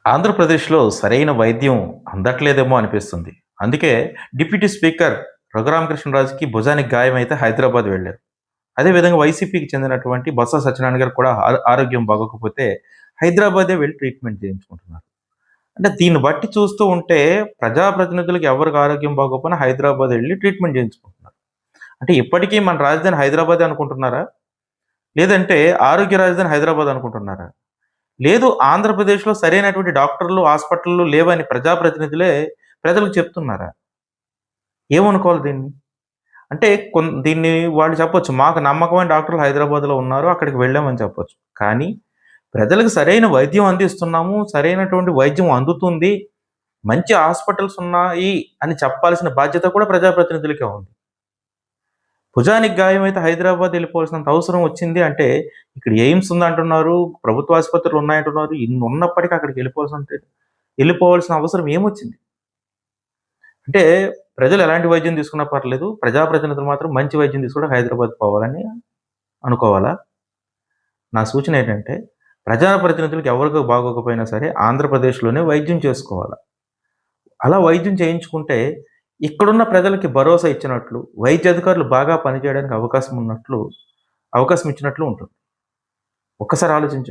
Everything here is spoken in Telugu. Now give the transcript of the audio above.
ఆంధ్రప్రదేశ్‌లో సరైన వైద్యం అందట్లేదేమో అనిపిస్తుంది. అందుకే డిప్యూటీ స్పీకర్ రఘురామకృష్ణరాజుకి భుజానికి గాయమైతే హైదరాబాద్ వెళ్లారు. అదే విధంగా వైసీపీకి చెందినటువంటి బొత్స సత్యనారాయణ గారు కూడా ఆరోగ్యం బాగోకపోతే హైదరాబాదే వెళ్లి ట్రీట్‌మెంట్ చేయించుకుంటున్నారు. అంటే దీన్ని బట్టి చూస్తూ ఉంటే ప్రజాప్రతినిధులకు ఎవరికి ఆరోగ్యం బాగోకపోయినా హైదరాబాద్ వెళ్లి ట్రీట్‌మెంట్ చేయించుకుంటున్నారు. అంటే ఇప్పటికీ మన రాజధాని హైదరాబాదే అనుకుంటున్నారా? లేదంటే ఆరోగ్య రాజధాని హైదరాబాద్ అనుకుంటున్నారా? లేదు, ఆంధ్రప్రదేశ్‌లో సరైనటువంటి డాక్టర్లు, హాస్పిటల్‌లు లేవని ప్రజాప్రతినిధులే ప్రజలకు చెప్తున్నారా? ఏమనుకోవాలి దీన్ని? అంటే దీన్ని వాళ్ళు చెప్పొచ్చు. మాకు నమ్మకమైన డాక్టర్లు హైదరాబాద్‌లో ఉన్నారు. అక్కడికి వెళ్ళామని చెప్పొచ్చు. కానీ ప్రజలకు సరైన వైద్యం అందిస్తున్నాము. సరైనటువంటి వైద్యం అందుతుంది. మంచి హాస్పిటల్స్ ఉన్నాయి అని చెప్పాల్సిన బాధ్యత కూడా ప్రజాప్రతినిధులకే ఉంది. భుజానికి గాయమైతే హైదరాబాద్ ఎళ్ళిపోవాల్సినంత అవసరం వచ్చింది అంటే, ఇక్కడ ఎయిమ్స్ ఉందంటున్నారు, ప్రభుత్వ ఆసుపత్రులు ఉన్నాయంటున్నారు. ఇన్ని ఉన్నప్పటికీ ఎళ్ళిపోవాల్సిన అవసరం ఏమొచ్చింది? అంటే ప్రజలు ఎలాంటి వైద్యం తీసుకున్నా పర్లేదు. ప్రజాప్రతినిధులు మాత్రం మంచి వైద్యం తీసుకొని హైదరాబాద్ పోవాలని అనుకోవాలా? నా సూచన ఏంటంటే, ప్రజాప్రతినిధులకు ఎవరికి బాగోకపోయినా సరే ఆంధ్రప్రదేశ్‌లోనే వైద్యం చేసుకోవాల. అలా వైద్యం చేయించుకుంటే ఇక్కడున్న ప్రజలకి భరోసా ఇచ్చినట్లు, వైద్య అధికారులు బాగా పనిచేయడానికి అవకాశం ఇచ్చినట్లు ఉంటుంది. ఒక్కసారి ఆలోచించండి.